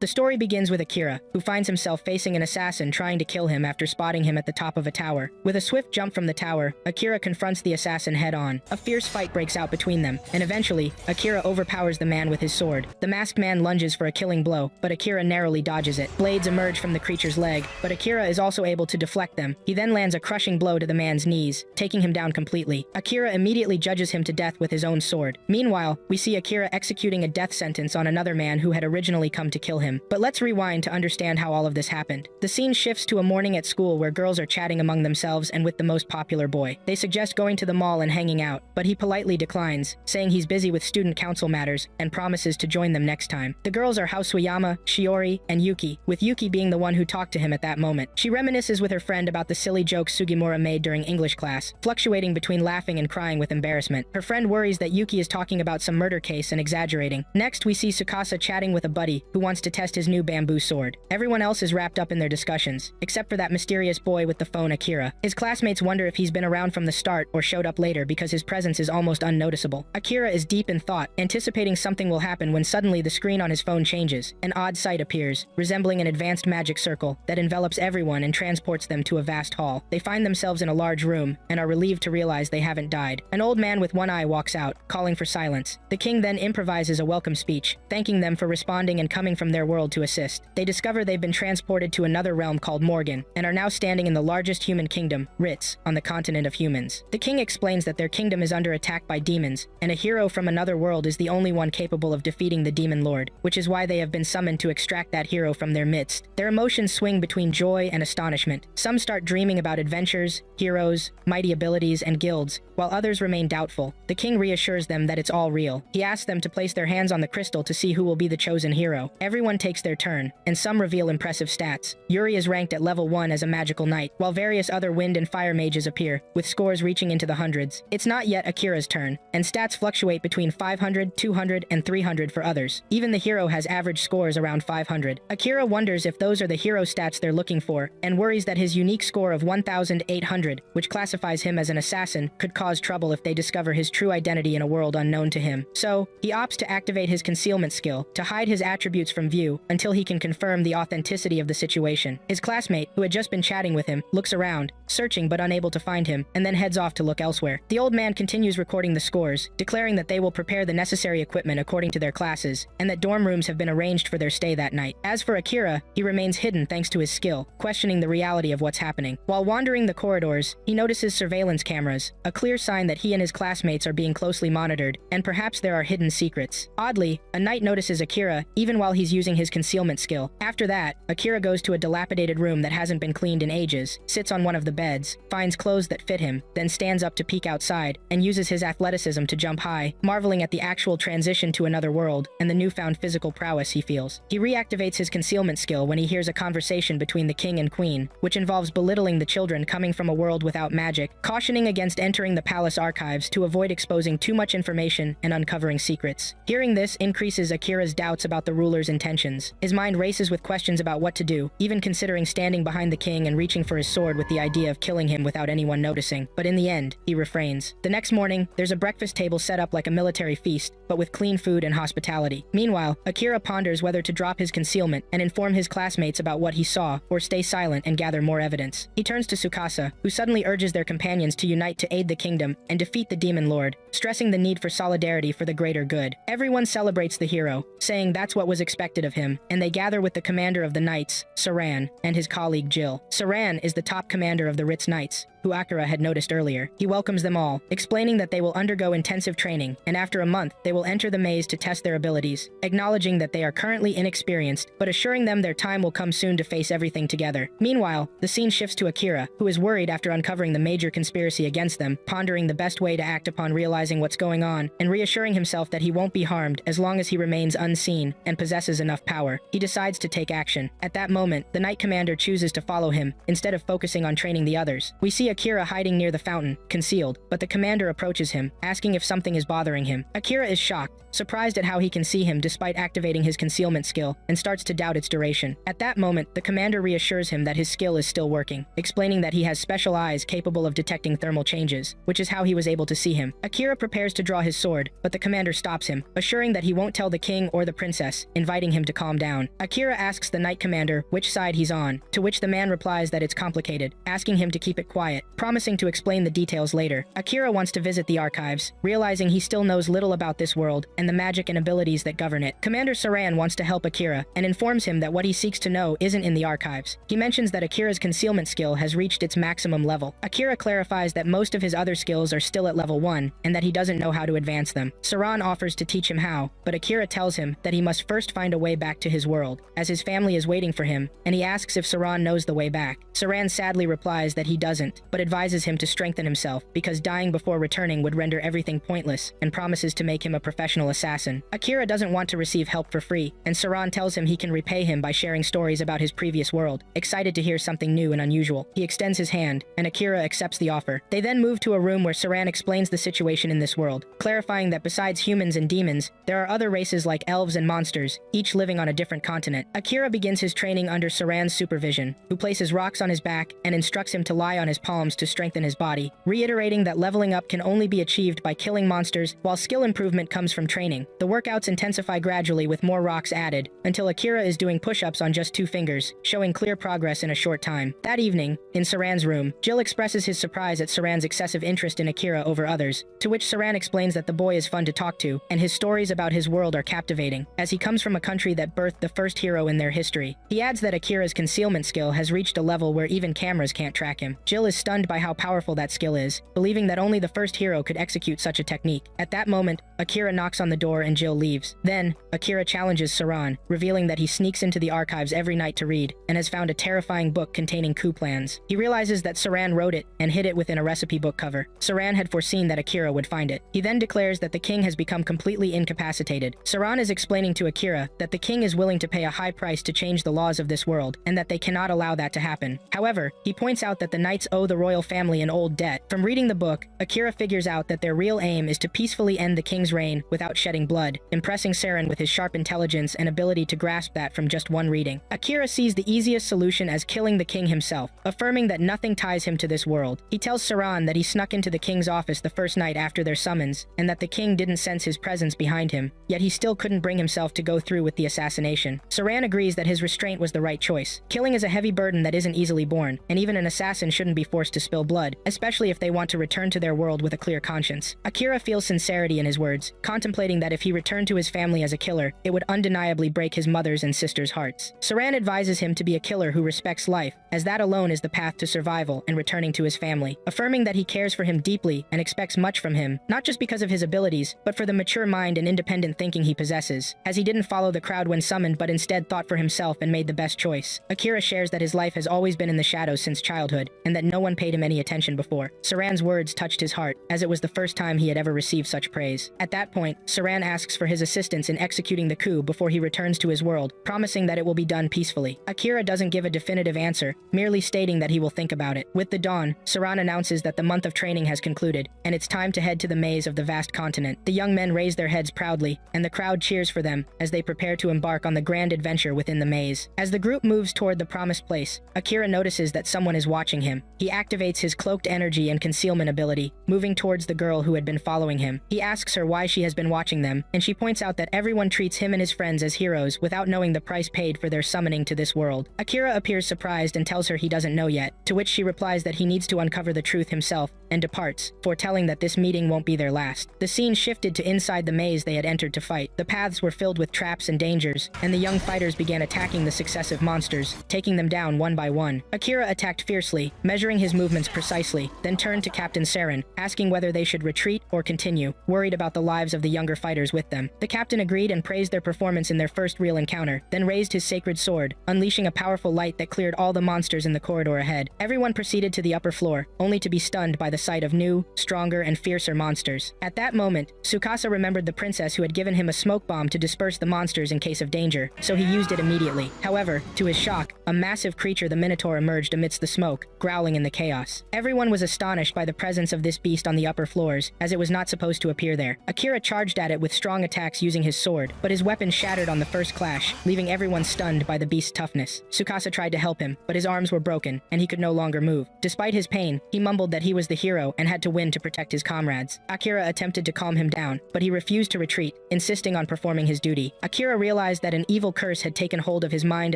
The story begins with Akira, who finds himself facing an assassin trying to kill him after spotting him at the top of a tower. With a swift jump from the tower, Akira confronts the assassin head-on. A fierce fight breaks out between them, and eventually, Akira overpowers the man with his sword. The masked man lunges for a killing blow, but Akira narrowly dodges it. Blades emerge from the creature's leg, but Akira is also able to deflect them. He then lands a crushing blow to the man's knees, taking him down completely. Akira immediately judges him to death with his own sword. Meanwhile, we see Akira executing a death sentence on another man who had originally come to kill him. But let's rewind to understand how all of this happened. The scene shifts to a morning at school where girls are chatting among themselves and with the most popular boy. They suggest going to the mall and hanging out, but he politely declines, saying he's busy with student council matters and promises to join them next time. The girls are Housuyama, Shiori, and Yuki, with Yuki being the one who talked to him at that moment. She reminisces with her friend about the silly jokes Sugimura made during English class, fluctuating between laughing and crying with embarrassment. Her friend worries that Yuki is talking about some murder case and exaggerating. Next, we see Tsukasa chatting with a buddy who wants to test his new bamboo sword. Everyone else is wrapped up in their discussions, except for that mysterious boy with the phone, Akira. His classmates wonder if he's been around from the start or showed up later because his presence is almost unnoticeable. Akira is deep in thought, anticipating something will happen when suddenly the screen on his phone changes. An odd sight appears, resembling an advanced magic circle that envelops everyone and transports them to a vast hall. They find themselves in a large room and are relieved to realize they haven't died. An old man with one eye walks out, calling for silence. The king then improvises a welcome speech, thanking them for responding and coming from their world to assist. They discover they've been transported to another realm called Morgan, and are now standing in the largest human kingdom, Ritz, on the continent of humans. The king explains that their kingdom is under attack by demons, and a hero from another world is the only one capable of defeating the demon lord, which is why they have been summoned to extract that hero from their midst. Their emotions swing between joy and astonishment. Some start dreaming about adventures, heroes, mighty abilities, and guilds, while others remain doubtful. The king reassures them that it's all real. He asks them to place their hands on the crystal to see who will be the chosen hero. Everyone takes their turn, and some reveal impressive stats. Yuri is ranked at level 1 as a magical knight, while various other wind and fire mages appear, with scores reaching into the hundreds. It's not yet Akira's turn, and stats fluctuate between 500, 200, and 300 for others. Even the hero has average scores around 500. Akira wonders if those are the hero stats they're looking for, and worries that his unique score of 1,800, which classifies him as an assassin, could cause trouble if they discover his true identity in a world unknown to him. So, he opts to activate his concealment skill to hide his attributes from view until he can confirm the authenticity of the situation. His classmate, who had just been chatting with him, looks around, searching but unable to find him, and then heads off to look elsewhere. The old man continues recording the scores, declaring that they will prepare the necessary equipment according to their classes, and that dorm rooms have been arranged for their stay that night. As for Akira, he remains hidden thanks to his skill, questioning the reality of what's happening. While wandering the corridors, he notices surveillance cameras, a clear sign that he and his classmates are being closely monitored, and perhaps there are hidden secrets. Oddly, a knight notices Akira even while he's using his concealment skill. After that, Akira goes to a dilapidated room that hasn't been cleaned in ages, sits on one of the beds, finds clothes that fit him, then stands up to peek outside, and uses his athleticism to jump high, marveling at the actual transition to another world and the newfound physical prowess he feels. He reactivates his concealment skill when he hears a conversation between the king and queen, which involves belittling the children coming from a world without magic, cautioning against entering the palace archives to avoid exposing too much information and uncovering secrets. Hearing this increases Akira's doubts about the ruler's intentions. His mind races with questions about what to do, even considering standing behind the king and reaching for his sword with the idea of killing him without anyone noticing. But in the end, he refrains. The next morning, there's a breakfast table set up like a military feast, but with clean food and hospitality. Meanwhile, Akira ponders whether to drop his concealment and inform his classmates about what he saw, or stay silent and gather more evidence. He turns to Tsukasa, who suddenly urges their companions to unite to aid the kingdom and defeat the demon lord, stressing the need for solidarity for the greater good. Everyone celebrates the hero, saying that's what was expected of him, and they gather with the commander of the knights, Saran, and his colleague Jill. Saran is the top commander of the Ritz Knights, who Akira had noticed earlier. He welcomes them all, explaining that they will undergo intensive training, and after a month, they will enter the maze to test their abilities, acknowledging that they are currently inexperienced, but assuring them their time will come soon to face everything together. Meanwhile, the scene shifts to Akira, who is worried after uncovering the major conspiracy against them, pondering the best way to act upon realizing what's going on, and reassuring himself that he won't be harmed as long as he remains unseen and possesses enough power. He decides to take action. At that moment, the Knight Commander chooses to follow him, instead of focusing on training the others. We see see Akira hiding near the fountain, concealed, but the commander approaches him, asking if something is bothering him. Akira is shocked, surprised at how he can see him despite activating his concealment skill, and starts to doubt its duration. At that moment, the commander reassures him that his skill is still working, explaining that he has special eyes capable of detecting thermal changes, which is how he was able to see him. Akira prepares to draw his sword, but the commander stops him, assuring that he won't tell the king or the princess, inviting him to calm down. Akira asks the knight commander which side he's on, to which the man replies that it's complicated, asking him to keep it quiet, promising to explain the details later. Akira wants to visit the archives, realizing he still knows little about this world and the magic and abilities that govern it. Commander Saran wants to help Akira and informs him that what he seeks to know isn't in the archives. He mentions that Akira's concealment skill has reached its maximum level. Akira clarifies that most of his other skills are still at level 1 and that he doesn't know how to advance them. Saran offers to teach him how, but Akira tells him that he must first find a way back to his world, as his family is waiting for him, and he asks if Saran knows the way back. Saran sadly replies that he doesn't, but advises him to strengthen himself because dying before returning would render everything pointless, and promises to make him a professional assassin. Akira doesn't want to receive help for free, and Saran tells him he can repay him by sharing stories about his previous world. Excited to hear something new and unusual, he extends his hand, and Akira accepts the offer. They then move to a room where Saran explains the situation in this world, clarifying that besides humans and demons, there are other races like elves and monsters, each living on a different continent. Akira begins his training under Saran's supervision, who places rocks on his back and instructs him to lie on his palms to strengthen his body, reiterating that leveling up can only be achieved by killing monsters, while skill improvement comes from training. The workouts intensify gradually with more rocks added, until Akira is doing push-ups on just 2 fingers, showing clear progress in a short time. That evening, in Saran's room, Jill expresses his surprise at Saran's excessive interest in Akira over others, to which Saran explains that the boy is fun to talk to, and his stories about his world are captivating, as he comes from a country that birthed the first hero in their history. He adds that Akira's concealment skill has reached a level where even cameras can't track him. Jill is stunned by how powerful that skill is, believing that only the first hero could execute such a technique. At that moment, Akira knocks on the door and Jill leaves. Then, Akira challenges Saran, revealing that he sneaks into the archives every night to read, and has found a terrifying book containing coup plans. He realizes that Saran wrote it and hid it within a recipe book cover. Saran had foreseen that Akira would find it. He then declares that the king has become completely incapacitated. Saran is explaining to Akira that the king is willing to pay a high price to change the laws of this world, and that they cannot allow that to happen. However, he points out that the knights owe the royal family an old debt. From reading the book, Akira figures out that their real aim is to peacefully end the king's reign without shedding blood, impressing Saran with his sharp intelligence and ability to grasp that from just one reading. Akira sees the easiest solution as killing the king himself, affirming that nothing ties him to this world. He tells Saran that he snuck into the king's office the first night after their summons, and that the king didn't sense his presence behind him, yet he still couldn't bring himself to go through with the assassination. Saran agrees that his restraint was the right choice. Killing is a heavy burden that isn't easily borne, and even an assassin shouldn't be forced to spill blood, especially if they want to return to their world with a clear conscience. Akira feels sincerity in his words, contemplating that if he returned to his family as a killer, it would undeniably break his mother's and sister's hearts. Saran advises him to be a killer who respects life, as that alone is the path to survival and returning to his family, affirming that he cares for him deeply and expects much from him, not just because of his abilities, but for the mature mind and independent thinking he possesses, as he didn't follow the crowd when summoned but instead thought for himself and made the best choice. Akira shares that his life has always been in the shadows since childhood, and that no one paid him any attention before. Saran's words touched his heart, as it was the first time he had ever received such praise. At that point, Saran asks for his assistance in executing the coup before he returns to his world, promising that it will be done peacefully. Akira doesn't give a definitive answer, merely stating that he will think about it. With the dawn, Saran announces that the month of training has concluded, and it's time to head to the maze of the vast continent. The young men raise their heads proudly, and the crowd cheers for them as they prepare to embark on the grand adventure within the maze. As the group moves toward the promised place, Akira notices that someone is watching him. He activates his cloaked energy and concealment ability, moving towards the girl who had been following him. He asks her why she has been watching them, and she points out that everyone treats him and his friends as heroes without knowing the price paid for their summoning to this world. Akira appears surprised and tells her he doesn't know yet, to which she replies that he needs to uncover the truth himself, and departs, foretelling that this meeting won't be their last. The scene shifted to inside the maze they had entered to fight. The paths were filled with traps and dangers, and the young fighters began attacking the successive monsters, taking them down one by one. Akira attacked fiercely, measuring his movements precisely, then turned to Captain Saran, asking whether they should retreat or continue, worried about the lives of the younger fighters with them. The captain agreed and praised their performance in their first real encounter, then raised his sacred sword, unleashing a powerful light that cleared all the monsters in the corridor ahead. Everyone proceeded to the upper floor, only to be stunned by the sight of new, stronger, and fiercer monsters. At that moment, Tsukasa remembered the princess who had given him a smoke bomb to disperse the monsters in case of danger, so he used it immediately. However, to his shock, a massive creature, the Minotaur, emerged amidst the smoke, growling in the chaos. Everyone was astonished by the presence of this beast on the upper floors, as it was not supposed to appear there. Akira charged at it with strong attacks using his sword, but his weapon shattered on the first clash, leaving everyone stunned by the beast's toughness. Tsukasa tried to help him, but his arms were broken, and he could no longer move. Despite his pain, he mumbled that he was the hero and had to win to protect his comrades. Akira attempted to calm him down, but he refused to retreat, insisting on performing his duty. Akira realized that an evil curse had taken hold of his mind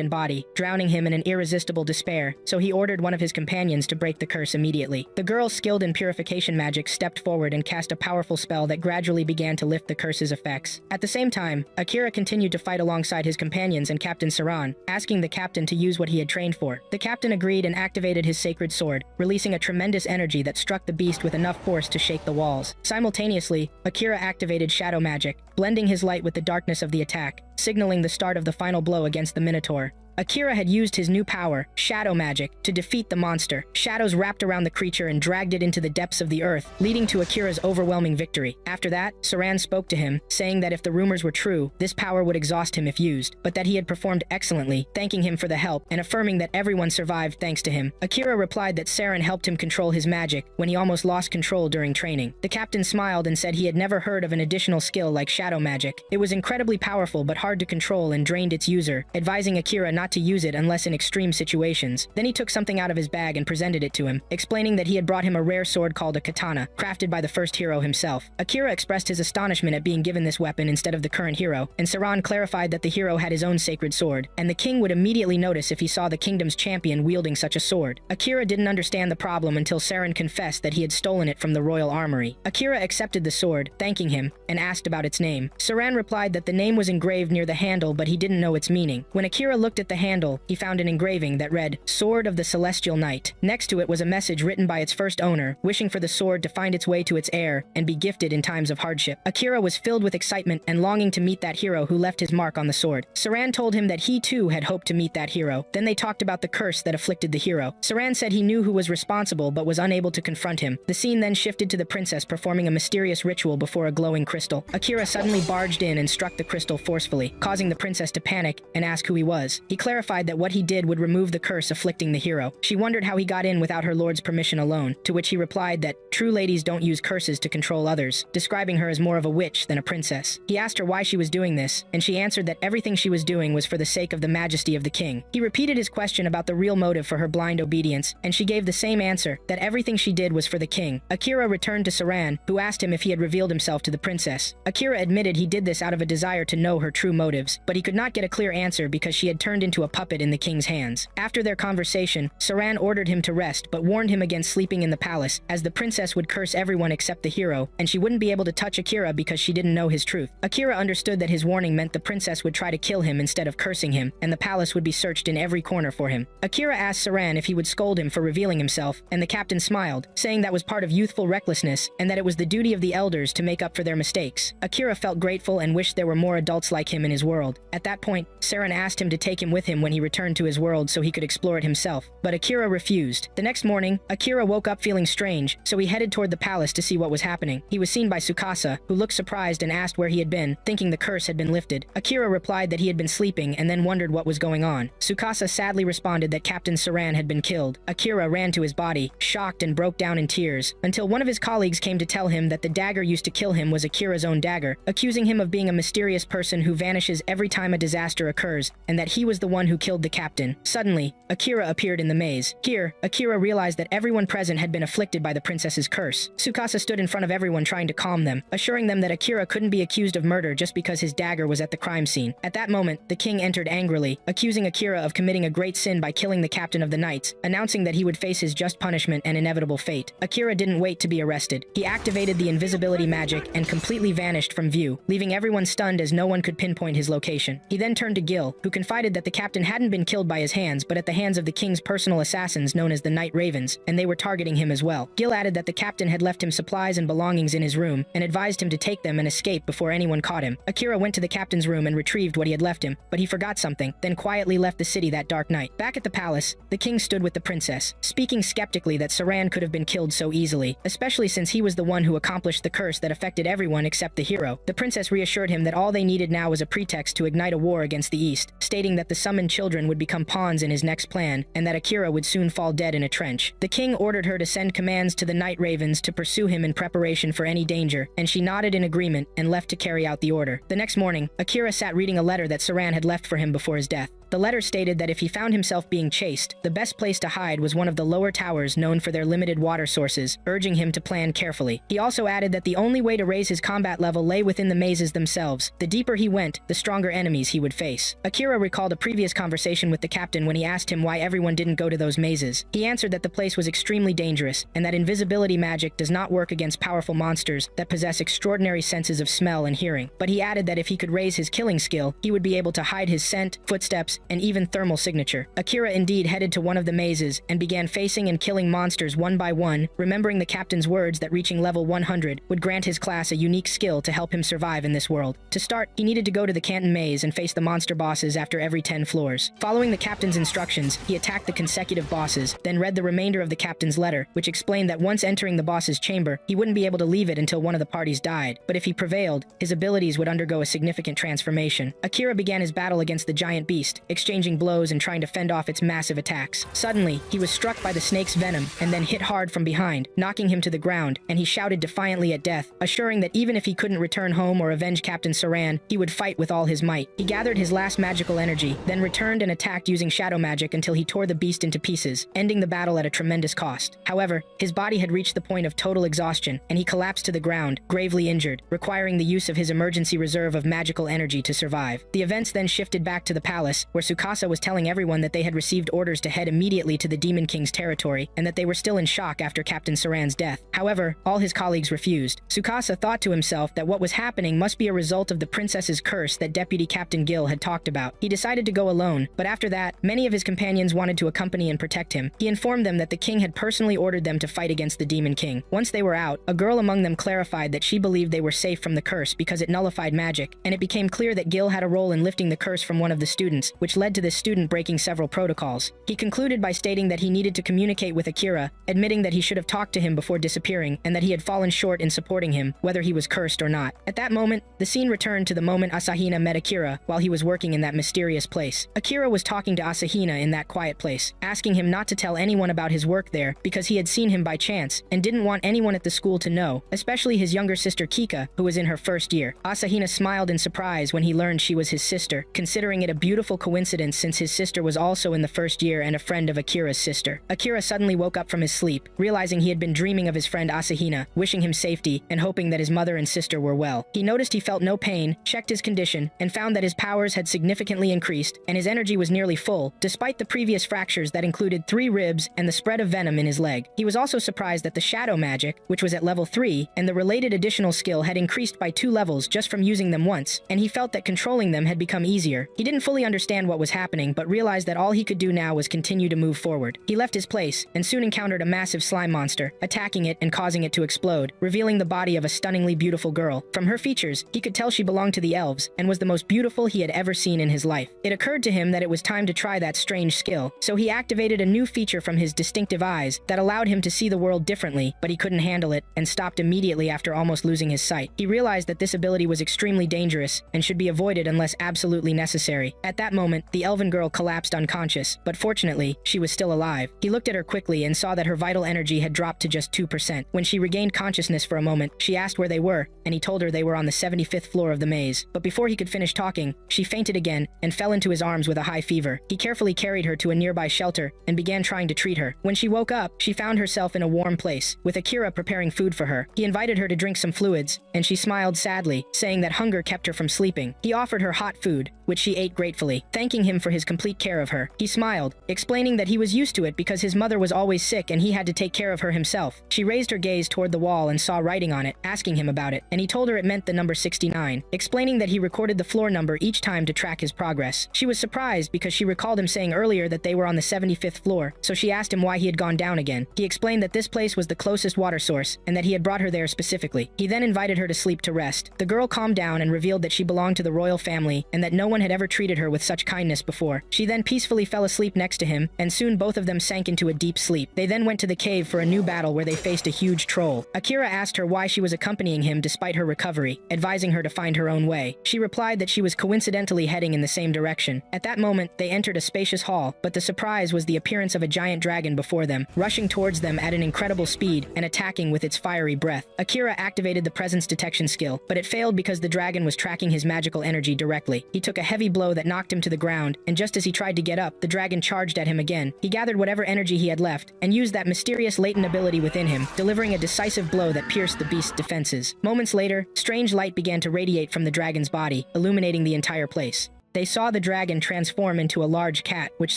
and body, drowning him in an irresistible despair, so he ordered one of his companions to break the curse immediately. The girl skilled in purification magic stepped forward and cast a powerful spell that gradually began to lift the curse's effects. At the same time, Akira continued to fight alongside his companions and Captain Saran, asking the captain to use what he had trained for. The captain agreed and activated his sacred sword, releasing a tremendous energy that struck the beast with enough force to shake the walls. Simultaneously, Akira activated shadow magic, blending his light with the darkness of the attack, signaling the start of the final blow against the Minotaur. Akira had used his new power, shadow magic, to defeat the monster. Shadows wrapped around the creature and dragged it into the depths of the earth, leading to Akira's overwhelming victory. After that, Saran spoke to him, saying that if the rumors were true, this power would exhaust him if used, but that he had performed excellently, thanking him for the help and affirming that everyone survived thanks to him. Akira replied that Saran helped him control his magic when he almost lost control during training. The captain smiled and said he had never heard of an additional skill like shadow magic. It was incredibly powerful but hard to control and drained its user, advising Akira not to use it unless in extreme situations. Then he took something out of his bag and presented it to him, explaining that he had brought him a rare sword called a katana, crafted by the first hero himself. Akira expressed his astonishment at being given this weapon instead of the current hero, and Saran clarified that the hero had his own sacred sword, and the king would immediately notice if he saw the kingdom's champion wielding such a sword. Akira didn't understand the problem until Saran confessed that he had stolen it from the royal armory. Akira accepted the sword, thanking him, and asked about its name. Saran replied that the name was engraved near the handle but he didn't know its meaning. When Akira looked at the handle, he found an engraving that read, "Sword of the Celestial Knight." Next to it was a message written by its first owner, wishing for the sword to find its way to its heir and be gifted in times of hardship. Akira was filled with excitement and longing to meet that hero who left his mark on the sword. Saran told him that he too had hoped to meet that hero. Then they talked about the curse that afflicted the hero. Saran said he knew who was responsible but was unable to confront him. The scene then shifted to the princess performing a mysterious ritual before a glowing crystal. Akira suddenly barged in and struck the crystal forcefully, causing the princess to panic and ask who he was. He clarified that what he did would remove the curse afflicting the hero. She wondered how he got in without her lord's permission alone, to which he replied that true ladies don't use curses to control others, describing her as more of a witch than a princess. He asked her why she was doing this, and she answered that everything she was doing was for the sake of the majesty of the king. He repeated his question about the real motive for her blind obedience, and she gave the same answer, that everything she did was for the king. Akira returned to Saran, who asked him if he had revealed himself to the princess. Akira admitted he did this out of a desire to know her true motives, but he could not get a clear answer because she had turned into a puppet in the king's hands. After their conversation, Saran ordered him to rest but warned him against sleeping in the palace, as the princess would curse everyone except the hero, and she wouldn't be able to touch Akira because she didn't know his truth. Akira understood that his warning meant the princess would try to kill him instead of cursing him, and the palace would be searched in every corner for him. Akira asked Saran if he would scold him for revealing himself, and the captain smiled, saying that was part of youthful recklessness and that it was the duty of the elders to make up for their mistakes. Akira felt grateful and wished there were more adults like him in his world. At that point, Saran asked him to take him with him when he returned to his world so he could explore it himself, but Akira refused. The next morning, Akira woke up feeling strange, so he headed toward the palace to see what was happening. He was seen by Tsukasa, who looked surprised and asked where he had been, thinking the curse had been lifted. Akira replied that he had been sleeping and then wondered what was going on. Tsukasa sadly responded that Captain Saran had been killed. Akira ran to his body, shocked and broke down in tears, until one of his colleagues came to tell him that the dagger used to kill him was Akira's own dagger, accusing him of being a mysterious person who vanishes every time a disaster occurs, and that he was the one who killed the captain. Suddenly, Akira appeared in the maze. Here, Akira realized that everyone present had been afflicted by the princess's curse. Tsukasa stood in front of everyone trying to calm them, assuring them that Akira couldn't be accused of murder just because his dagger was at the crime scene. At that moment, the king entered angrily, accusing Akira of committing a great sin by killing the captain of the knights, announcing that he would face his just punishment and inevitable fate. Akira didn't wait to be arrested. He activated the invisibility magic and completely vanished from view, leaving everyone stunned as no one could pinpoint his location. He then turned to Gil, who confided that the captain hadn't been killed by his hands but at the hands of the king's personal assassins known as the Night Ravens, and they were targeting him as well. Gil added that the captain had left him supplies and belongings in his room and advised him to take them and escape before anyone caught him. Akira went to the captain's room and retrieved what he had left him, but he forgot something, then quietly left the city that dark night. Back at the palace, the king stood with the princess, speaking skeptically that Saran could have been killed so easily, especially since he was the one who accomplished the curse that affected everyone except the hero. The princess reassured him that all they needed now was a pretext to ignite a war against the East, stating that the summoned children would become pawns in his next plan, and that Akira would soon fall dead in a trench. The king ordered her to send commands to the night ravens to pursue him in preparation for any danger, and she nodded in agreement and left to carry out the order. The next morning, Akira sat reading a letter that Saran had left for him before his death. The letter stated that if he found himself being chased, the best place to hide was one of the lower towers known for their limited water sources, urging him to plan carefully. He also added that the only way to raise his combat level lay within the mazes themselves. The deeper he went, the stronger enemies he would face. Akira recalled a previous conversation with the captain when he asked him why everyone didn't go to those mazes. He answered that the place was extremely dangerous, and that invisibility magic does not work against powerful monsters that possess extraordinary senses of smell and hearing. But he added that if he could raise his killing skill, he would be able to hide his scent, footsteps, and even thermal signature. Akira indeed headed to one of the mazes and began facing and killing monsters one by one, remembering the captain's words that reaching level 100 would grant his class a unique skill to help him survive in this world. To start, he needed to go to the Canton maze and face the monster bosses after every 10 floors. Following the captain's instructions, he attacked the consecutive bosses, then read the remainder of the captain's letter, which explained that once entering the boss's chamber, he wouldn't be able to leave it until one of the parties died, but if he prevailed, his abilities would undergo a significant transformation. Akira began his battle against the giant beast, exchanging blows and trying to fend off its massive attacks. Suddenly, he was struck by the snake's venom and then hit hard from behind, knocking him to the ground, and he shouted defiantly at death, assuring that even if he couldn't return home or avenge Captain Saran, he would fight with all his might. He gathered his last magical energy, then returned and attacked using shadow magic until he tore the beast into pieces, ending the battle at a tremendous cost. However, his body had reached the point of total exhaustion, and he collapsed to the ground, gravely injured, requiring the use of his emergency reserve of magical energy to survive. The events then shifted back to the palace, where Tsukasa was telling everyone that they had received orders to head immediately to the Demon King's territory, and that they were still in shock after Captain Saran's death. However, all his colleagues refused. Tsukasa thought to himself that what was happening must be a result of the princess's curse that Deputy Captain Gil had talked about. He decided to go alone, but after that, many of his companions wanted to accompany and protect him. He informed them that the king had personally ordered them to fight against the Demon King. Once they were out, a girl among them clarified that she believed they were safe from the curse because it nullified magic, and it became clear that Gil had a role in lifting the curse from one of the students, which led to this student breaking several protocols. He concluded by stating that he needed to communicate with Akira, admitting that he should have talked to him before disappearing, and that he had fallen short in supporting him, whether he was cursed or not. At that moment, the scene returned to the moment Asahina met Akira while he was working in that mysterious place. Akira was talking to Asahina in that quiet place, asking him not to tell anyone about his work there because he had seen him by chance and didn't want anyone at the school to know, especially his younger sister Kika, who was in her first year. Asahina smiled in surprise when he learned she was his sister, considering it a beautiful coincidence since his sister was also in the first year and a friend of Akira's sister. Akira suddenly woke up from his sleep, realizing he had been dreaming of his friend Asahina, wishing him safety and hoping that his mother and sister were well. He noticed he felt no pain, checked his condition, and found that his powers had significantly increased and his energy was nearly full, despite the previous fractures that included 3 ribs and the spread of venom in his leg. He was also surprised that the shadow magic, which was at level 3, and the related additional skill had increased by 2 levels just from using them once, and he felt that controlling them had become easier. He didn't fully understand what was happening, but realized that all he could do now was continue to move forward. He left his place, and soon encountered a massive slime monster, attacking it and causing it to explode, revealing the body of a stunningly beautiful girl. From her features, he could tell she belonged to the elves, and was the most beautiful he had ever seen in his life. It occurred to him that it was time to try that strange skill, so he activated a new feature from his distinctive eyes that allowed him to see the world differently, but he couldn't handle it, and stopped immediately after almost losing his sight. He realized that this ability was extremely dangerous, and should be avoided unless absolutely necessary. At that moment, the elven girl collapsed unconscious, but fortunately, she was still alive. He looked at her quickly and saw that her vital energy had dropped to just 2%. When she regained consciousness for a moment, she asked where they were, and he told her they were on the 75th floor of the maze. But before he could finish talking, she fainted again and fell into his arms with a high fever. He carefully carried her to a nearby shelter and began trying to treat her. When she woke up, she found herself in a warm place, with Akira preparing food for her. He invited her to drink some fluids, and she smiled sadly, saying that hunger kept her from sleeping. He offered her hot food, which she ate gratefully, thanking him for his complete care of her. He smiled, explaining that he was used to it because his mother was always sick and he had to take care of her himself. She raised her gaze toward the wall and saw writing on it, asking him about it, and he told her it meant the number 69, explaining that he recorded the floor number each time to track his progress. She was surprised because she recalled him saying earlier that they were on the 75th floor, so she asked him why he had gone down again. He explained that this place was the closest water source, and that he had brought her there specifically. He then invited her to sleep to rest. The girl calmed down and revealed that she belonged to the royal family, and that no one one had ever treated her with such kindness before. She then peacefully fell asleep next to him, and soon both of them sank into a deep sleep. They then went to the cave for a new battle where they faced a huge troll. Akira asked her why she was accompanying him despite her recovery, advising her to find her own way. She replied that she was coincidentally heading in the same direction. At that moment, they entered a spacious hall, but the surprise was the appearance of a giant dragon before them, rushing towards them at an incredible speed and attacking with its fiery breath. Akira activated the presence detection skill, but it failed because the dragon was tracking his magical energy directly. He took a heavy blow that knocked him to the ground, and just as he tried to get up, the dragon charged at him again. He gathered whatever energy he had left, and used that mysterious latent ability within him, delivering a decisive blow that pierced the beast's defenses. Moments later, strange light began to radiate from the dragon's body, illuminating the entire place. They saw the dragon transform into a large cat, which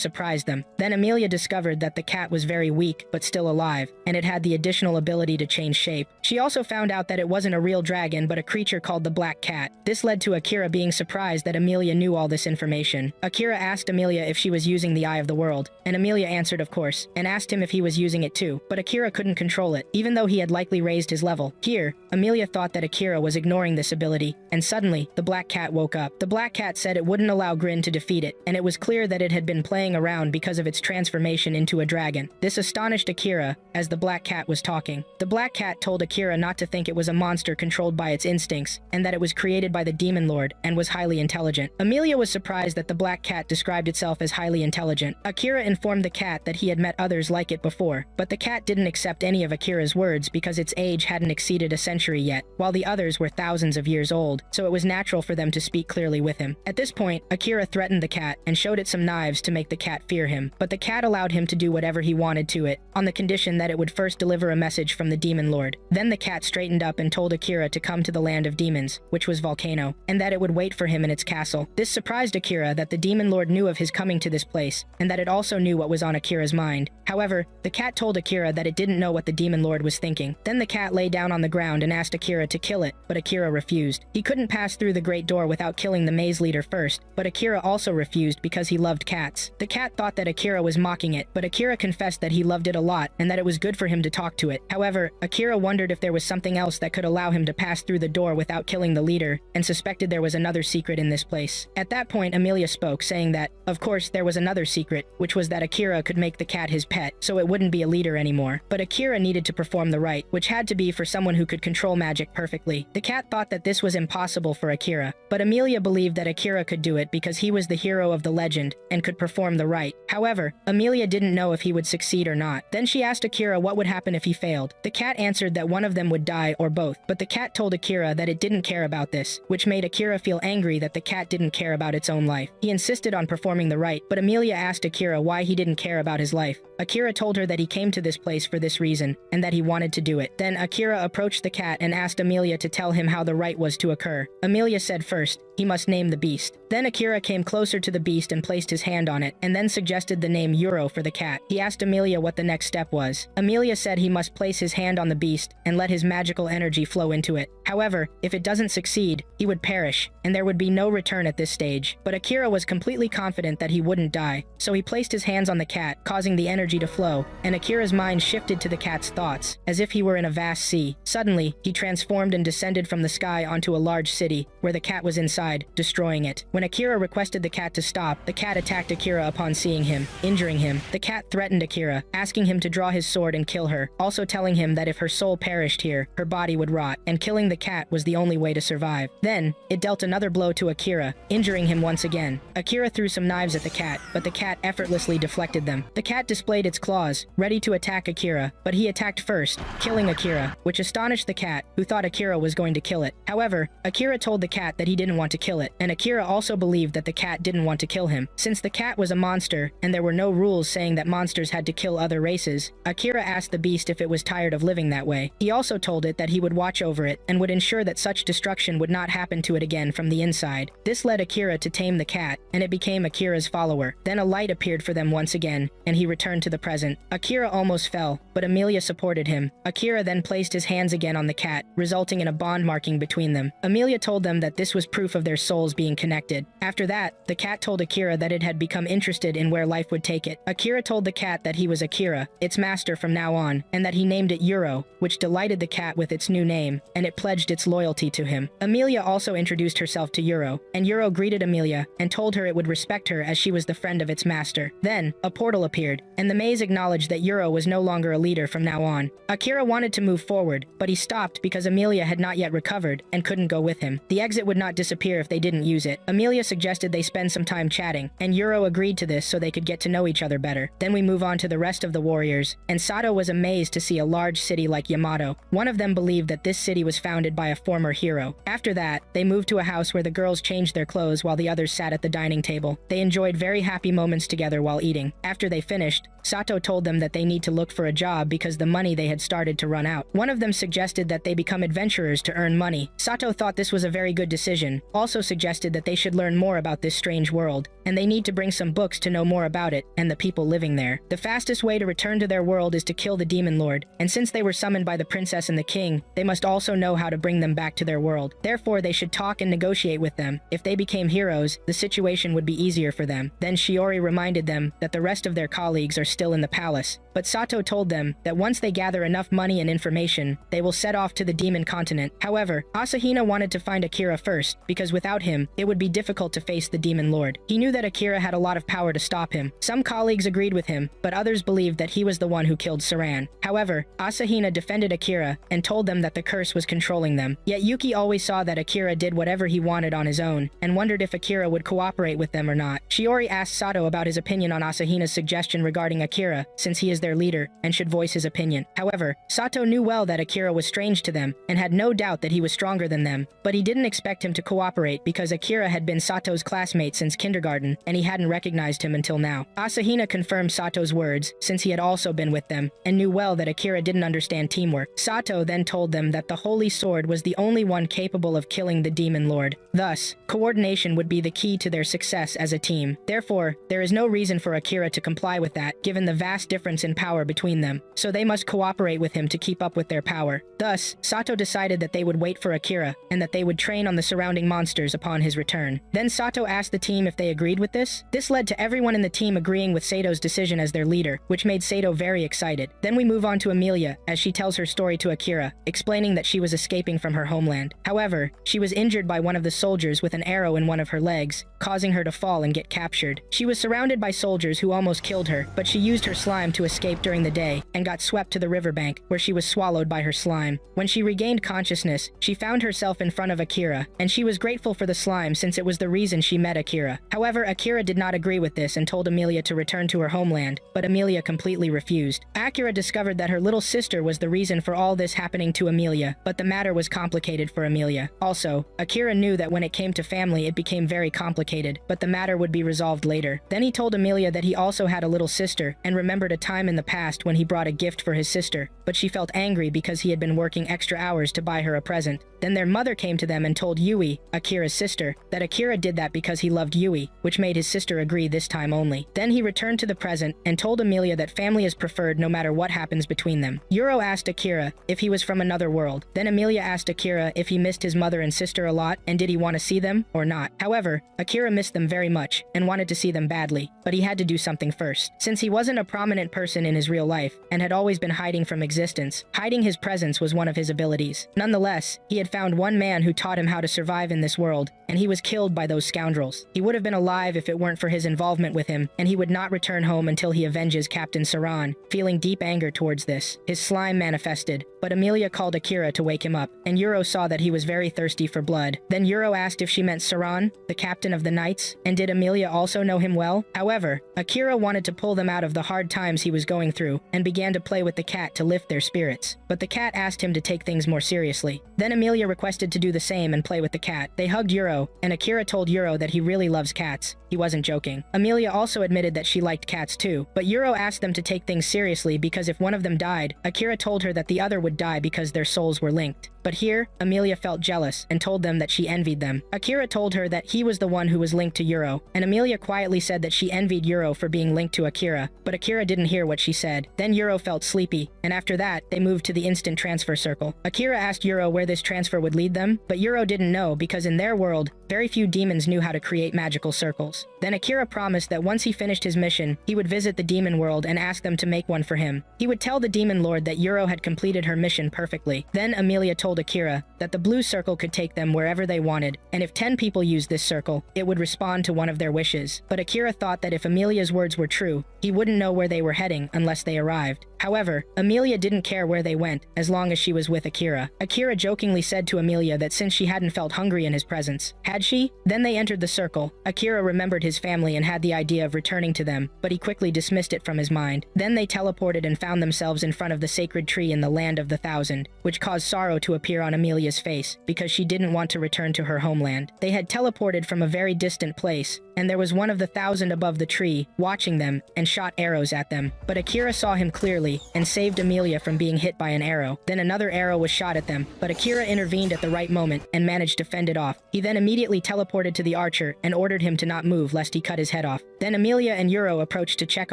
surprised them. Then Amelia discovered that the cat was very weak, but still alive, and it had the additional ability to change shape. She also found out that it wasn't a real dragon, but a creature called the Black Cat. This led to Akira being surprised that Amelia knew all this information. Akira asked Amelia if she was using the Eye of the World, and Amelia answered of course, and asked him if he was using it too, but Akira couldn't control it, even though he had likely raised his level. Here, Amelia thought that Akira was ignoring this ability, and suddenly, the Black Cat woke up. The Black Cat said it wouldn't allow Grin to defeat it, and it was clear that it had been playing around because of its transformation into a dragon. This astonished Akira as the Black Cat was talking. The Black Cat told Akira not to think it was a monster controlled by its instincts, and that it was created by the Demon Lord and was highly intelligent. Amelia was surprised that the Black Cat described itself as highly intelligent. Akira informed the cat that he had met others like it before, but the cat didn't accept any of Akira's words because its age hadn't exceeded a century yet, while the others were thousands of years old, so it was natural for them to speak clearly with him. At this point, Akira threatened the cat and showed it some knives to make the cat fear him, but the cat allowed him to do whatever he wanted to it, on the condition that it would first deliver a message from the Demon Lord. Then the cat straightened up and told Akira to come to the land of demons, which was Volcano, and that it would wait for him in its castle. This surprised Akira that the Demon Lord knew of his coming to this place, and that it also knew what was on Akira's mind. However, the cat told Akira that it didn't know what the Demon Lord was thinking. Then the cat lay down on the ground and asked Akira to kill it, but Akira refused. He couldn't pass through the great door without killing the maze leader first, but Akira also refused because he loved cats. The cat thought that Akira was mocking it, but Akira confessed that he loved it a lot and that it was good for him to talk to it. However, Akira wondered if there was something else that could allow him to pass through the door without killing the leader, and suspected there was another secret in this place. At that point, Amelia spoke, saying that, of course, there was another secret, which was that Akira could make the cat his pet, so it wouldn't be a leader anymore. But Akira needed to perform the rite, which had to be for someone who could control magic perfectly. The cat thought that this was impossible for Akira, but Amelia believed that Akira could do it because he was the hero of the legend and could perform the rite. However, Amelia didn't know if he would succeed or not. Then she asked Akira what would happen if he failed. The cat answered that one of them would die or both, but the cat told Akira that it didn't care about this, which made Akira feel angry that the cat didn't care about its own life. He insisted on performing the rite, but Amelia asked Akira why he didn't care about his life. Akira told her that he came to this place for this reason, and that he wanted to do it. Then Akira approached the cat and asked Amelia to tell him how the rite was to occur. Amelia said first, he must name the beast. Then Akira came closer to the beast and placed his hand on it, and then suggested the name Euro for the cat. He asked Amelia what the next step was. Amelia said he must place his hand on the beast and let his magical energy flow into it. However, if it doesn't succeed, he would perish, and there would be no return at this stage. But Akira was completely confident that he wouldn't die, so he placed his hands on the cat, causing the energy to flow, and Akira's mind shifted to the cat's thoughts, as if he were in a vast sea. Suddenly, he transformed and descended from the sky onto a large city, where the cat was inside, destroying it. When Akira requested the cat to stop, the cat attacked Akira upon seeing him, injuring him. The cat threatened Akira, asking him to draw his sword and kill her, also telling him that if her soul perished here, her body would rot, and killing the cat was the only way to survive. Then, it dealt another blow to Akira, injuring him once again. Akira threw some knives at the cat, but the cat effortlessly deflected them. The cat displayed its claws, ready to attack Akira, but he attacked first, killing Akira, which astonished the cat, who thought Akira was going to kill it. However, Akira told the cat that he didn't want to kill it, and Akira also believed that the cat didn't want to kill him. Since the cat was a monster, and there were no rules saying that monsters had to kill other races, Akira asked the beast if it was tired of living that way. He also told it that he would watch over it, and would ensure that such destruction would not happen to it again from the inside. This led Akira to tame the cat, and it became Akira's follower. Then a light appeared for them once again, and he returned to the present. Akira almost fell, but Amelia supported him. Akira then placed his hands again on the cat, resulting in a bond marking between them. Amelia told them that this was proof of their souls being connected, expected. After that, the cat told Akira that it had become interested in where life would take it. Akira told the cat that he was Akira, its master from now on, and that he named it Yuro, which delighted the cat with its new name, and it pledged its loyalty to him. Amelia also introduced herself to Yuro, and Yuro greeted Amelia and told her it would respect her as she was the friend of its master. Then, a portal appeared, and the maze acknowledged that Yuro was no longer a leader from now on. Akira wanted to move forward, but he stopped because Amelia had not yet recovered and couldn't go with him. The exit would not disappear if they didn't use it. Amelia suggested they spend some time chatting, and Yuro agreed to this so they could get to know each other better. Then we move on to the rest of the warriors, and Sato was amazed to see a large city like Yamato. One of them believed that this city was founded by a former hero. After that, they moved to a house where the girls changed their clothes while the others sat at the dining table. They enjoyed very happy moments together while eating. After they finished, Sato told them that they need to look for a job because the money they had started to run out. One of them suggested that they become adventurers to earn money. Sato thought this was a very good decision, also suggested that they should learn more about this strange world, and they need to bring some books to know more about it and the people living there. The fastest way to return to their world is to kill the demon lord, and since they were summoned by the princess and the king, they must also know how to bring them back to their world. Therefore, they should talk and negotiate with them. If they became heroes, the situation would be easier for them. Then Shiori reminded them that the rest of their colleagues are still in the palace, but Sato told them that once they gather enough money and information, they will set off to the demon continent. However, Asahina wanted to find Akira first, because without him, it would be difficult to face the demon lord. He knew that Akira had a lot of power to stop him. Some colleagues agreed with him, but others believed that he was the one who killed Saran. However, Asahina defended Akira and told them that the curse was controlling them. Yet Yuki always saw that Akira did whatever he wanted on his own, and wondered if Akira would cooperate with them or not. Shiori asked Sato about his opinion on Asahina's suggestion regarding Akira, since he is their leader and should voice his opinion. However, Sato knew well that Akira was strange to them, and had no doubt that he was stronger than them, but he didn't expect him to cooperate because Akira had been Sato's classmate since kindergarten, and he hadn't recognized him until now. Asahina confirmed Sato's words, since he had also been with them, and knew well that Akira didn't understand teamwork. Sato then told them that the Holy Sword was the only one capable of killing the Demon Lord. Thus, coordination would be the key to their success as a team. Therefore, there is no reason for Akira to comply with that, given the vast difference in power between them, so they must cooperate with him to keep up with their power. Thus, Sato decided that they would wait for Akira, and that they would train on the surrounding monsters upon his return. Then Sato asked the team if they agreed with this. This led to everyone in the team agreeing with Sato's decision as their leader, which made Sato very excited. Then we move on to Amelia, as she tells her story to Akira, explaining that she was escaping from her homeland. However, she was injured by one of the soldiers with an arrow in one of her legs, causing her to fall and get captured. She was surrounded by soldiers who almost killed her, but she used her slime to escape during the day, and got swept to the riverbank, where she was swallowed by her slime. When she regained consciousness, she found herself in front of Akira, and she was grateful for the slime since it was the reason she met Akira. However, Akira did not agree with this and told Amelia to return to her homeland, but Amelia completely refused. Akira discovered that her little sister was the reason for all this happening to Amelia, but the matter was complicated for Amelia. Also, Akira knew that when it came to family it became very complicated, but the matter would be resolved later. Then he told Amelia that he also had a little sister, and remembered a time in the past when he brought a gift for his sister, but she felt angry because he had been working extra hours to buy her a present. Then their mother came to them and told Yui, Akira's sister, that Akira did that because he loved Yui, which made his sister agree this time only. Then he returned to the present and told Amelia that family is preferred no matter what happens between them. Yuro asked Akira if he was from another world. Then Amelia asked Akira if he missed his mother and sister a lot and did he want to see them or not. However, Akira missed them very much and wanted to see them badly, but he had to do something first. Since he wasn't a prominent person in his real life and had always been hiding from existence, hiding his presence was one of his abilities. Nonetheless, he had found one man who taught him how to survive in this world, and he was killed by those scoundrels. He would have been alive if it weren't for his involvement with him, and he would not return home until he avenges Captain Saran. Feeling deep anger towards this, his slime manifested, but Amelia called Akira to wake him up, and Yuro saw that he was very thirsty for blood. Then Yuro asked if she meant Saran, the captain of the knights, and did Amelia also know him well? However, Akira wanted to pull them out of the hard times he was going through, and began to play with the cat to lift their spirits. But the cat asked him to take things more seriously. Then Amelia requested to do the same and play with the cat. They hugged Yuro, and Akira told Yuro that he really loves cats. He wasn't joking. Amelia also admitted that she liked cats too, but Yuro asked them to take things seriously because if one of them died, Akira told her that the other would die because their souls were linked. But here, Amelia felt jealous and told them that she envied them. Akira told her that he was the one who was linked to Yuro, and Amelia quietly said that she envied Yuro for being linked to Akira, but Akira didn't hear what she said. Then Yuro felt sleepy, and after that, they moved to the instant transfer circle. Akira asked Yuro where this transfer would lead them, but Yuro didn't know because in their world, very few demons knew how to create magical circles. Then Akira promised that once he finished his mission, he would visit the demon world and ask them to make one for him. He would tell the demon lord that Yuro had completed her mission perfectly. Then Amelia told Akira that the blue circle could take them wherever they wanted, and if 10 people used this circle, it would respond to one of their wishes. But Akira thought that if Amelia's words were true, he wouldn't know where they were heading unless they arrived. However, Amelia didn't care where they went as long as she was with Akira. Akira jokingly said to Amelia that since she hadn't felt hungry in his presence, had she? Then they entered the circle. Akira remembered his family and had the idea of returning to them, but he quickly dismissed it from his mind. Then they teleported and found themselves in front of the sacred tree in the land of the Thousand, which caused sorrow to appear on Amelia's face because she didn't want to return to her homeland. They had teleported from a very distant place, and there was one of the 1,000 above the tree, watching them, and shot arrows at them. But Akira saw him clearly, and saved Amelia from being hit by an arrow. Then another arrow was shot at them, but Akira intervened at the right moment, and managed to fend it off. He then immediately teleported to the archer, and ordered him to not move lest he cut his head off. Then Amelia and Yuro approached to check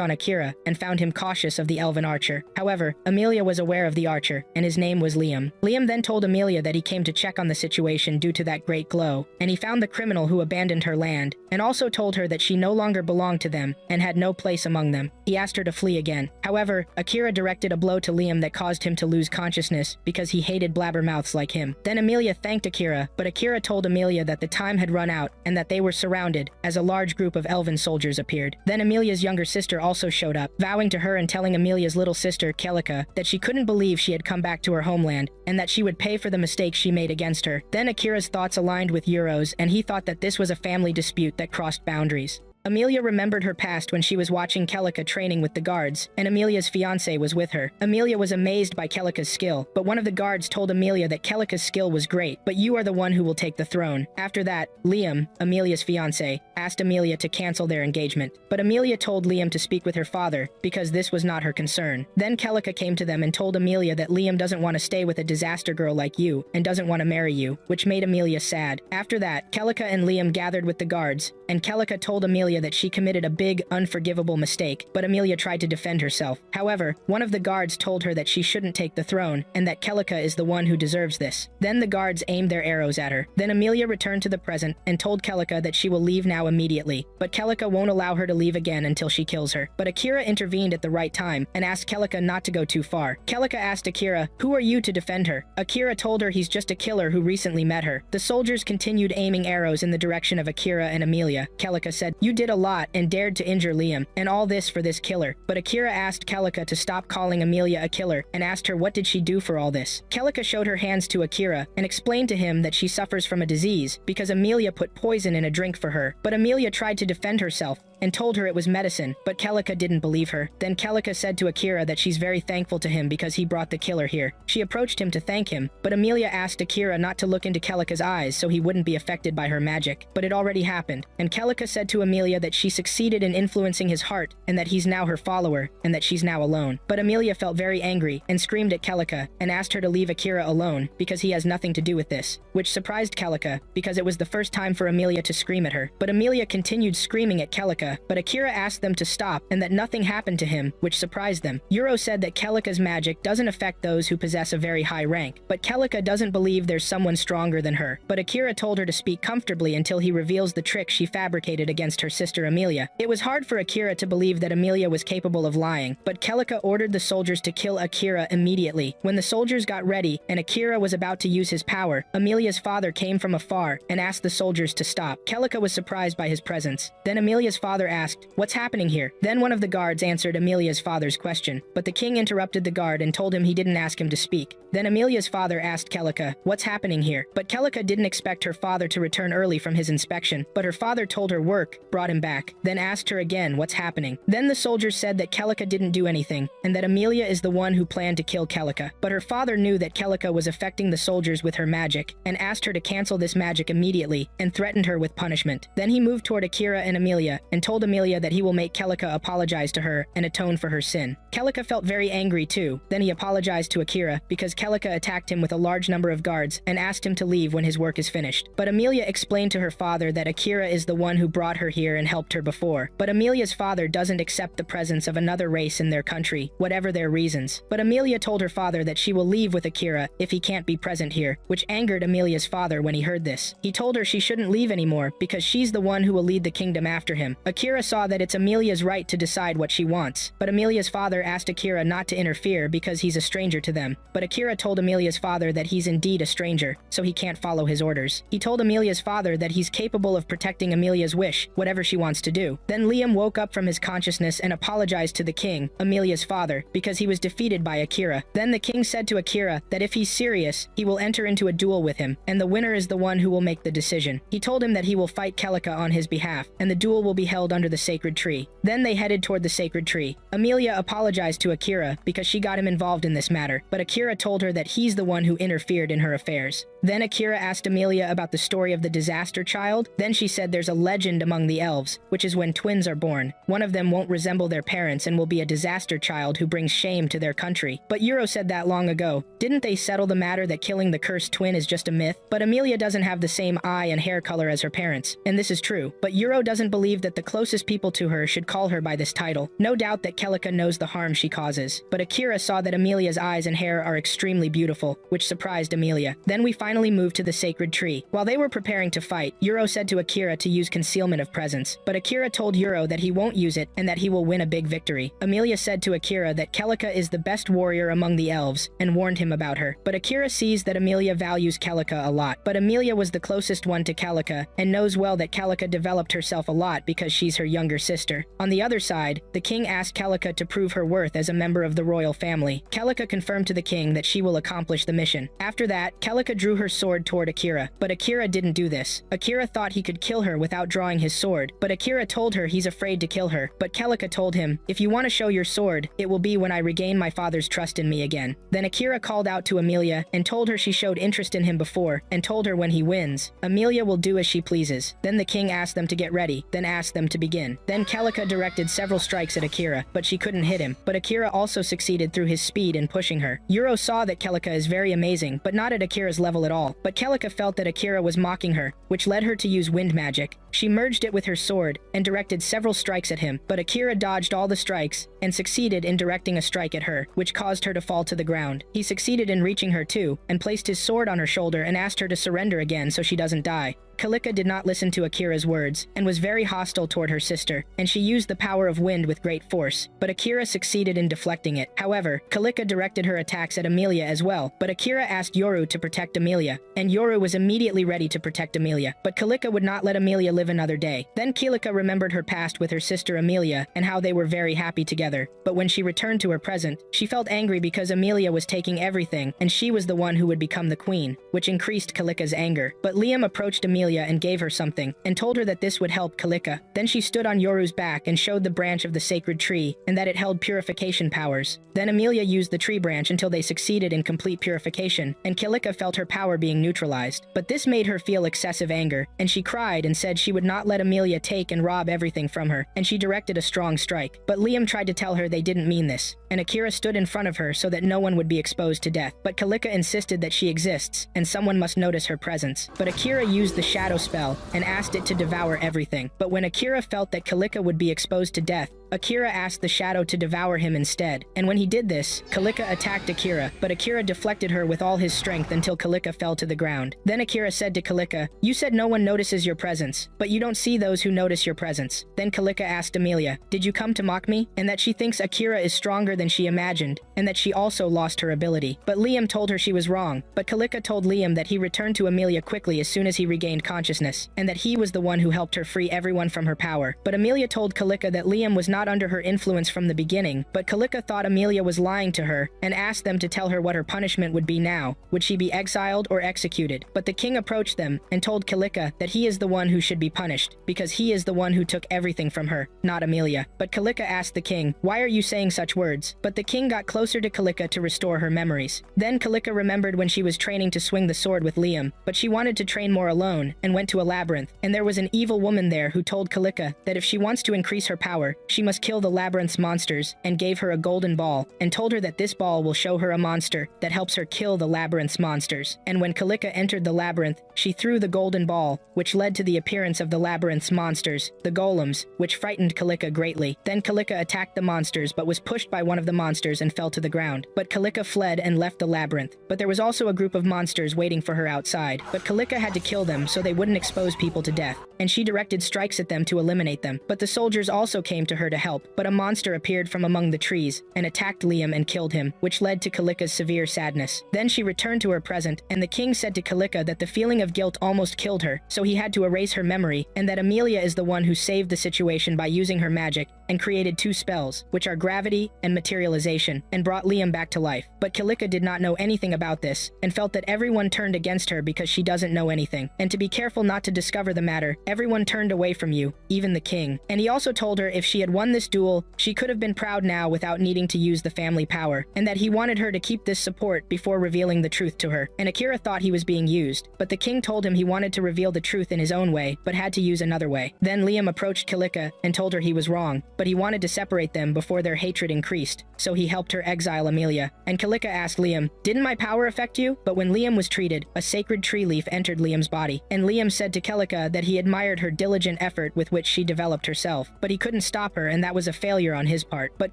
on Akira, and found him cautious of the elven archer. However, Amelia was aware of the archer, and his name was Liam. Liam then told Amelia that he came to check on the situation due to that great glow, and he found the criminal who abandoned her land, and also told her that she no longer belonged to them, and had no place among them. He asked her to flee again. However, Akira directed a blow to Liam that caused him to lose consciousness because he hated blabbermouths like him. Then Amelia thanked Akira, but Akira told Amelia that the time had run out and that they were surrounded as a large group of elven soldiers appeared. Then Amelia's younger sister also showed up, vowing to her and telling Amelia's little sister, Kelika, that she couldn't believe she had come back to her homeland and that she would pay for the mistakes she made against her. Then Akira's thoughts aligned with Yuro's, and he thought that this was a family dispute that crossed boundaries. Amelia remembered her past when she was watching Kelika training with the guards, and Amelia's fiancé was with her. Amelia was amazed by Kelika's skill, but one of the guards told Amelia that Kelika's skill was great, but you are the one who will take the throne. After that, Liam, Amelia's fiancé, asked Amelia to cancel their engagement, but Amelia told Liam to speak with her father, because this was not her concern. Then Kelika came to them and told Amelia that Liam doesn't want to stay with a disaster girl like you, and doesn't want to marry you, which made Amelia sad. After that, Kelika and Liam gathered with the guards, and Kelika told Amelia that she committed a big, unforgivable mistake, but Amelia tried to defend herself. However, one of the guards told her that she shouldn't take the throne, and that Kelika is the one who deserves this. Then the guards aimed their arrows at her. Then Amelia returned to the present and told Kelika that she will leave now immediately, but Kelika won't allow her to leave again until she kills her. But Akira intervened at the right time and asked Kelika not to go too far. Kelika asked Akira, "Who are you to defend her?" Akira told her he's just a killer who recently met her. The soldiers continued aiming arrows in the direction of Akira and Amelia. Kelika said, "You did a lot and dared to injure Liam, and all this for this killer." But Akira asked Kelika to stop calling Amelia a killer and asked her what did she do for all this. Kelika showed her hands to Akira and explained to him that she suffers from a disease because Amelia put poison in a drink for her. But Amelia tried to defend herself and told her it was medicine, but Kelika didn't believe her. Then Kelika said to Akira that she's very thankful to him because he brought the killer here. She approached him to thank him, but Amelia asked Akira not to look into Kelika's eyes so he wouldn't be affected by her magic. But it already happened, and Kelika said to Amelia that she succeeded in influencing his heart and that he's now her follower and that she's now alone. But Amelia felt very angry and screamed at Kelika and asked her to leave Akira alone because he has nothing to do with this, which surprised Kelika because it was the first time for Amelia to scream at her. But Amelia continued screaming at Kelika, but Akira asked them to stop and that nothing happened to him, which surprised them. Yuro said that Kelika's magic doesn't affect those who possess a very high rank, but Kelika doesn't believe there's someone stronger than her. But Akira told her to speak comfortably until he reveals the trick she fabricated against her sister Amelia. It was hard for Akira to believe that Amelia was capable of lying, but Kelika ordered the soldiers to kill Akira immediately. When the soldiers got ready and Akira was about to use his power, Amelia's father came from afar and asked the soldiers to stop. Kelika was surprised by his presence. Then Amelia's father asked, "What's happening here?" Then one of the guards answered Amelia's father's question, but the king interrupted the guard and told him he didn't ask him to speak. Then Amelia's father asked Kelika, "What's happening here?" But Kelika didn't expect her father to return early from his inspection, but her father told her work brought him back, then asked her again what's happening. Then the soldiers said that Kelika didn't do anything, and that Amelia is the one who planned to kill Kelika. But her father knew that Kelika was affecting the soldiers with her magic, and asked her to cancel this magic immediately, and threatened her with punishment. Then he moved toward Akira and Amelia, and told Amelia that he will make Celica apologize to her and atone for her sin. Celica felt very angry too. Then he apologized to Akira because Celica attacked him with a large number of guards and asked him to leave when his work is finished. But Amelia explained to her father that Akira is the one who brought her here and helped her before. But Amelia's father doesn't accept the presence of another race in their country, whatever their reasons. But Amelia told her father that she will leave with Akira if he can't be present here, which angered Amelia's father when he heard this. He told her she shouldn't leave anymore because she's the one who will lead the kingdom after him. Akira saw that it's Amelia's right to decide what she wants, but Amelia's father asked Akira not to interfere because he's a stranger to them. But Akira told Amelia's father that he's indeed a stranger, so he can't follow his orders. He told Amelia's father that he's capable of protecting Amelia's wish, whatever she wants to do. Then Liam woke up from his consciousness and apologized to the king, Amelia's father, because he was defeated by Akira. Then the king said to Akira that if he's serious, he will enter into a duel with him, and the winner is the one who will make the decision. He told him that he will fight Celica on his behalf, and the duel will be held under the sacred tree. Then they headed toward the sacred tree. Amelia apologized to Akira because she got him involved in this matter, but Akira told her that he's the one who interfered in her affairs. Then Akira asked Amelia about the story of the disaster child. Then she said there's a legend among the elves, which is when twins are born, one of them won't resemble their parents and will be a disaster child who brings shame to their country. But Yuro said that long ago. Didn't they settle the matter that killing the cursed twin is just a myth? But Amelia doesn't have the same eye and hair color as her parents, and this is true. But Yuro doesn't believe that the closest people to her should call her by this title. No doubt that Celica knows the harm she causes. But Akira saw that Amelia's eyes and hair are extremely beautiful, which surprised Amelia. Then we finally moved to the sacred tree. While they were preparing to fight, Yuro said to Akira to use concealment of presence. But Akira told Yuro that he won't use it and that he will win a big victory. Amelia said to Akira that Celica is the best warrior among the elves and warned him about her. But Akira sees that Amelia values Celica a lot. But Amelia was the closest one to Celica and knows well that Celica developed herself a lot because she's her younger sister. On the other side, the king asked Celica to prove her worth as a member of the royal family. Celica confirmed to the king that she will accomplish the mission. After that, Celica drew her sword toward Akira, but Akira didn't do this. Akira thought he could kill her without drawing his sword, but Akira told her he's afraid to kill her. But Celica told him, if you want to show your sword, it will be when I regain my father's trust in me again. Then Akira called out to Amelia and told her she showed interest in him before, and told her when he wins, Amelia will do as she pleases. Then the king asked them to get ready, then asked them to begin. Then Celica directed several strikes at Akira, but she couldn't hit him. But Akira also succeeded through his speed in pushing her. Yuro saw that Celica is very amazing, but not at Akira's level at all. But Celica felt that Akira was mocking her, which led her to use wind magic. She merged it with her sword and directed several strikes at him, but Akira dodged all the strikes and succeeded in directing a strike at her, which caused her to fall to the ground. He succeeded in reaching her too, and placed his sword on her shoulder and asked her to surrender again so she doesn't die. Celica did not listen to Akira's words, and was very hostile toward her sister, and she used the power of wind with great force, but Akira succeeded in deflecting it. However, Celica directed her attacks at Amelia as well, but Akira asked Yoru to protect Amelia, and Yoru was immediately ready to protect Amelia, but Celica would not let Amelia live another day. Then Celica remembered her past with her sister Amelia, and how they were very happy together, but when she returned to her present, she felt angry because Amelia was taking everything, and she was the one who would become the queen, which increased Celica's anger. But Liam approached Amelia and gave her something, and told her that this would help Celica. Then she stood on Yoru's back and showed the branch of the sacred tree, and that it held purification powers. Then Amelia used the tree branch until they succeeded in complete purification, and Celica felt her power being neutralized. But this made her feel excessive anger, and she cried and said she would not let Amelia take and rob everything from her, and she directed a strong strike. But Liam tried to tell her they didn't mean this, and Akira stood in front of her so that no one would be exposed to death. But Celica insisted that she exists, and someone must notice her presence. But Akira used the shadow spell and asked it to devour everything. But when Akira felt that Celica would be exposed to death, Akira asked the shadow to devour him instead. And when he did this, Celica attacked Akira, but Akira deflected her with all his strength until Celica fell to the ground. Then Akira said to Celica, "You said no one notices your presence, but you don't see those who notice your presence." Then Celica asked Amelia, "Did you come to mock me?" And that she thinks Akira is stronger than she imagined, and that she also lost her ability. But Liam told her she was wrong, but Celica told Liam that he returned to Amelia quickly as soon as he regained consciousness, and that he was the one who helped her free everyone from her power. But Amelia told Celica that Liam was not not under her influence from the beginning, but Kalika thought Amelia was lying to her and asked them to tell her what her punishment would be now. Would she be exiled or executed? But the king approached them and told Kalika that he is the one who should be punished, because he is the one who took everything from her, not Amelia. But Kalika asked the king, "Why are you saying such words?" But the king got closer to Kalika to restore her memories. Then Kalika remembered when she was training to swing the sword with Liam, but she wanted to train more alone and went to a labyrinth, and there was an evil woman there who told Kalika that if she wants to increase her power, she must kill the labyrinth's monsters, and gave her a golden ball and told her that this ball will show her a monster that helps her kill the labyrinth's monsters. And when Kalika entered the labyrinth, she threw the golden ball, which led to the appearance of the labyrinth's monsters, the golems, which frightened Kalika greatly. Then Kalika attacked the monsters but was pushed by one of the monsters and fell to the ground. But Kalika fled and left the labyrinth. But there was also a group of monsters waiting for her outside. But Kalika had to kill them so they wouldn't expose people to death, and she directed strikes at them to eliminate them. But the soldiers also came to her to help, but a monster appeared from among the trees and attacked Liam and killed him, which led to Kalika's severe sadness. Then she returned to her present, and the king said to Kalika that the feeling of guilt almost killed her, so he had to erase her memory, and that Amelia is the one who saved the situation by using her magic and created two spells, which are gravity and materialization, and brought Liam back to life. But Kalika did not know anything about this, and felt that everyone turned against her because she doesn't know anything. And to be careful not to discover the matter, everyone turned away from you, even the king. And he also told her if she had won this duel, she could have been proud now without needing to use the family power, and that he wanted her to keep this support before revealing the truth to her. And Akira thought he was being used, but the king told him he wanted to reveal the truth in his own way, but had to use another way. Then Liam approached Kalika and told her he was wrong, but he wanted to separate them before their hatred increased, so he helped her exile Amelia. And Kalika asked Liam, "Didn't my power affect you?" But when Liam was treated, a sacred tree leaf entered Liam's body, and Liam said to Kalika that he admired her diligent effort with which she developed herself, but he couldn't stop her, and that was a failure on his part. But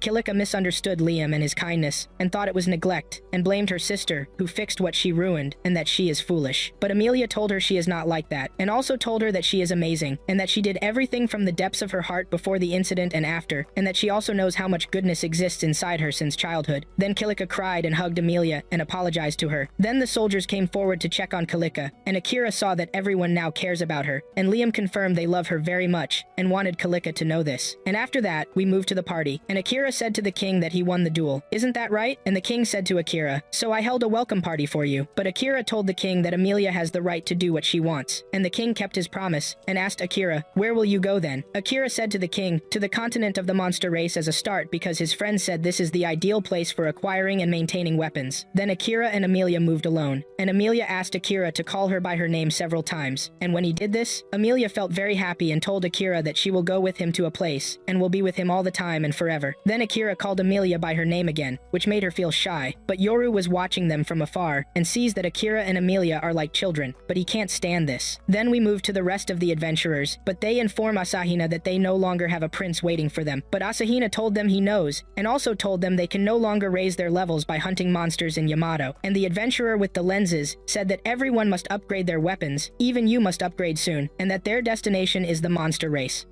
Kalika misunderstood Liam and his kindness, and thought it was neglect, and blamed her sister, who fixed what she ruined, and that she is foolish. But Amelia told her she is not like that, and also told her that she is amazing, and that she did everything from the depths of her heart before the incident and after, and that she also knows how much goodness exists inside her since childhood. Then Kalika cried and hugged Amelia and apologized to her. Then the soldiers came forward to check on Kalika, and Akira saw that everyone now cares about her, and Liam confirmed they love her very much, and wanted Kalika to know this. And after that, we moved to the party, and Akira said to the king that he won the duel. "Isn't that right?" And the king said to Akira, "So I held a welcome party for you." But Akira told the king that Amelia has the right to do what she wants, and the king kept his promise, and asked Akira, "Where will you go then?" Akira said to the king, "To the continent of the monster race as a start, because his friends said this is the ideal place for acquiring and maintaining weapons." Then Akira and Amelia moved alone, and Amelia asked Akira to call her by her name several times, and when he did this, Amelia felt very happy and told Akira that she will go with him to a place, and will be with him all the time and forever. Then Akira called Amelia by her name again, which made her feel shy, but Yoru was watching them from afar, and sees that Akira and Amelia are like children, but he can't stand this. Then we move to the rest of the adventurers, but they inform Asahina that they no longer have a prince waiting for them. But Asahina told them he knows, and also told them they can no longer raise their levels by hunting monsters in Yamato. And the adventurer with the lenses said that everyone must upgrade their weapons, even you must upgrade soon, and that their destination is the monster race.